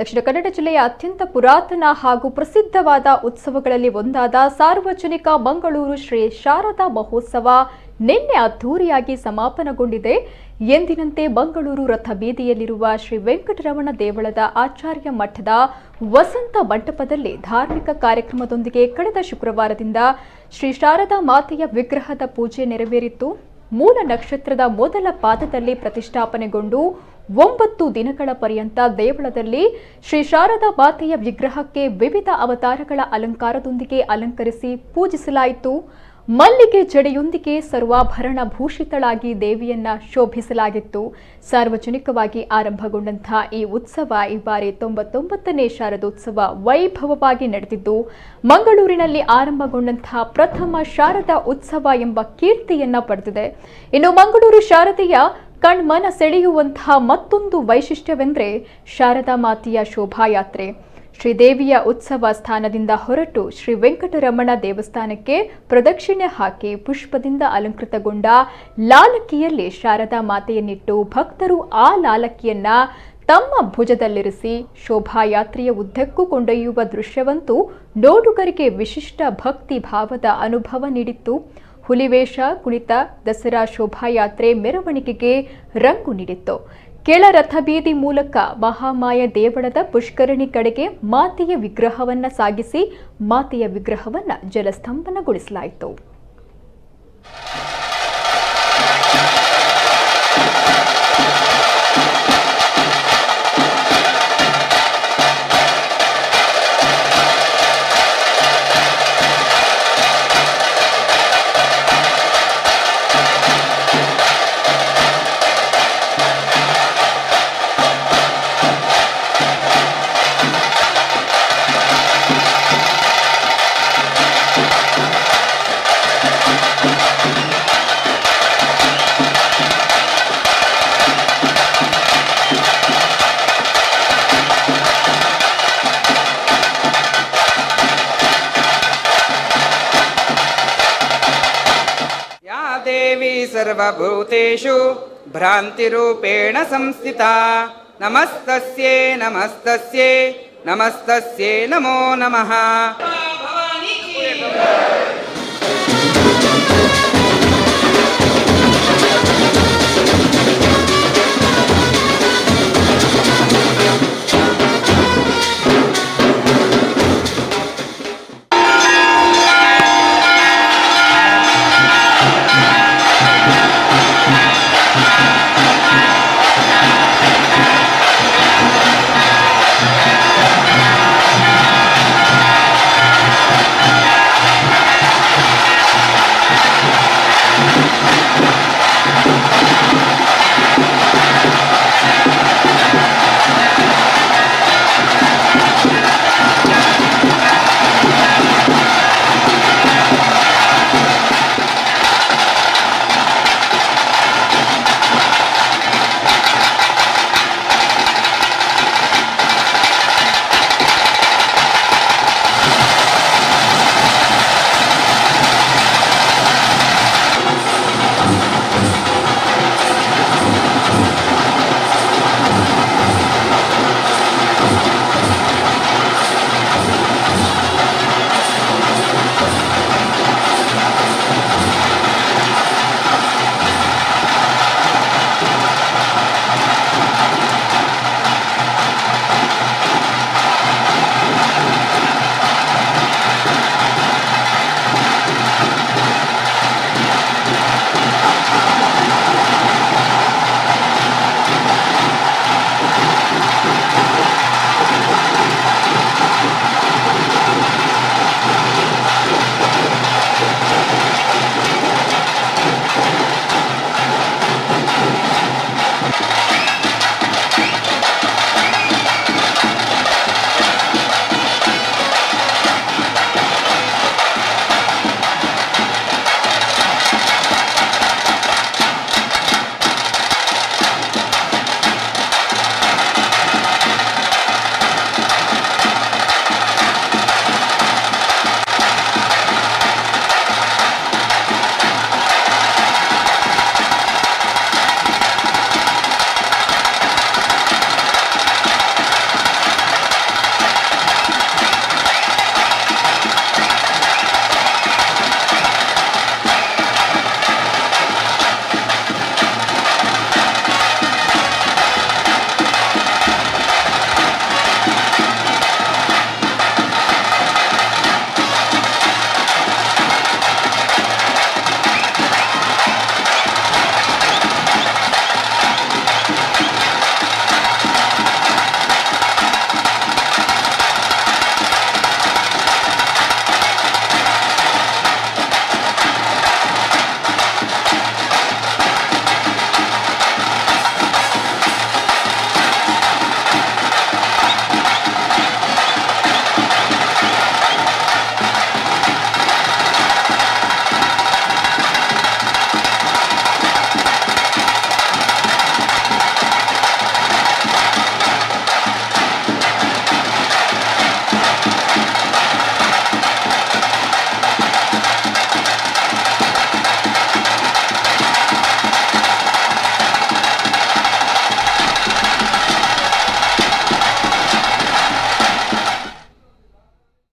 ದಕ್ಷಿಣ ಕನ್ನಡ ಜಿಲ್ಲೆಯ ಅತ್ಯಂತ ಪುರಾತನ ಹಾಗೂ ಪ್ರಸಿದ್ಧವಾದ ಉತ್ಸವಗಳಲ್ಲಿ ಒಂದಾದ ಸಾರ್ವಜನಿಕ ಮಂಗಳೂರು ಶ್ರೀ ಶಾರದಾ ಮಹೋತ್ಸವ ನಿನ್ನೆ ಅದ್ದೂರಿಯಾಗಿ ಸಮಾಪನಗೊಂಡಿದೆ. ಎಂದಿನಂತೆ ಮಂಗಳೂರು ರಥಬೀದಿಯಲ್ಲಿರುವ ಶ್ರೀ ವೆಂಕಟರಮಣ ದೇವಳದ ಆಚಾರ್ಯ ಮಠದ ವಸಂತ ಮಂಟಪದಲ್ಲಿ ಧಾರ್ಮಿಕ ಕಾರ್ಯಕ್ರಮದೊಂದಿಗೆ ಕಳೆದ ಶುಕ್ರವಾರದಿಂದ ಶ್ರೀ ಶಾರದಾ ಮಾತೆಯ ವಿಗ್ರಹದ ಪೂಜೆ ನೆರವೇರಿತು. ಮೂಲ ನಕ್ಷತ್ರದ ಮೊದಲ ಪಾದದಲ್ಲಿ ಪ್ರತಿಷ್ಠಾಪನೆಗೊಂಡು 9 ದಿನಗಳ ಪರ್ಯಂತ ದೇವಳದಲ್ಲಿ ಶ್ರೀ ಶಾರದಾ ಮಾತೆಯ ವಿಗ್ರಹಕ್ಕೆ ವಿವಿಧ ಅವತಾರಗಳ ಅಲಂಕಾರದೊಂದಿಗೆ ಅಲಂಕರಿಸಿ ಪೂಜಿಸಲಾಯಿತು. ಮಲ್ಲಿಗೆ ಜಡೆಯೊಂದಿಗೆ ಸರ್ವಾಭರಣ ಭೂಷಿತಳಾಗಿ ದೇವಿಯನ್ನ ಶೋಭಿಸಲಾಗಿತ್ತು. ಸಾರ್ವಜನಿಕವಾಗಿ ಆರಂಭಗೊಂಡಂತಹ ಈ ಉತ್ಸವ ಈ ಬಾರಿ 99ನೇ ಶಾರದೋತ್ಸವ ವೈಭವವಾಗಿ ನಡೆದಿದ್ದು, ಮಂಗಳೂರಿನಲ್ಲಿ ಆರಂಭಗೊಂಡಂತಹ ಪ್ರಥಮ ಶಾರದಾ ಉತ್ಸವ ಎಂಬ ಕೀರ್ತಿಯನ್ನ ಪಡೆದಿದೆ. ಇನ್ನು ಮಂಗಳೂರು ಶಾರದೆಯ ಕಣ್ಮನ ಸೆಳೆಯುವಂತಹ ಮತ್ತೊಂದು ವೈಶಿಷ್ಟ್ಯವೆಂದರೆ ಶಾರದಾ ಮಾತೆಯ ಶೋಭಾಯಾತ್ರೆ. ಶ್ರೀದೇವಿಯ ಉತ್ಸವ ಸ್ಥಾನದಿಂದ ಹೊರಟು ಶ್ರೀ ವೆಂಕಟರಮಣ ದೇವಸ್ಥಾನಕ್ಕೆ ಪ್ರದಕ್ಷಿಣೆ ಹಾಕಿ ಪುಷ್ಪದಿಂದ ಅಲಂಕೃತಗೊಂಡ ಲಾಲಕಿಯಲ್ಲಿ ಶಾರದಾ ಮಾತೆಯನ್ನಿಟ್ಟು ಭಕ್ತರು ಆ ಲಾಲಕಿಯನ್ನ ತಮ್ಮ ಭುಜದಲ್ಲಿರಿಸಿ ಶೋಭಾಯಾತ್ರೆಯ ಉದ್ದಕ್ಕೂ ಕೊಂಡೊಯ್ಯುವ ದೃಶ್ಯವಂತೂ ನೋಡುಗರಿಗೆ ವಿಶಿಷ್ಟ ಭಕ್ತಿ ಭಾವದ ಅನುಭವ ನೀಡಿತ್ತು. ಹುಲಿವೇಷ ಕುಣಿತ ದಸರಾ ಶೋಭಾಯಾತ್ರೆ ಮೆರವಣಿಗೆಗೆ ರಂಗು ನೀಡಿತ್ತು. ಕೆಳ ರಥಬೀದಿ ಮೂಲಕ ಮಹಾಮಾಯ ದೇವಳದ ಪುಷ್ಕರಣಿ ಕಡೆಗೆ ಮಾತೆಯ ವಿಗ್ರಹವನ್ನ ಸಾಗಿಸಿ ಮಾತೆಯ ವಿಗ್ರಹವನ್ನ ಜಲಸ್ತಂಭನಗೊಳಿಸಲಾಯಿತು. देवी सर्वभूतेषु भ्रान्तिरूपेण संस्थिता नमस्तस्यै नमस्तस्यै नमस्तस्यै नमो नमः।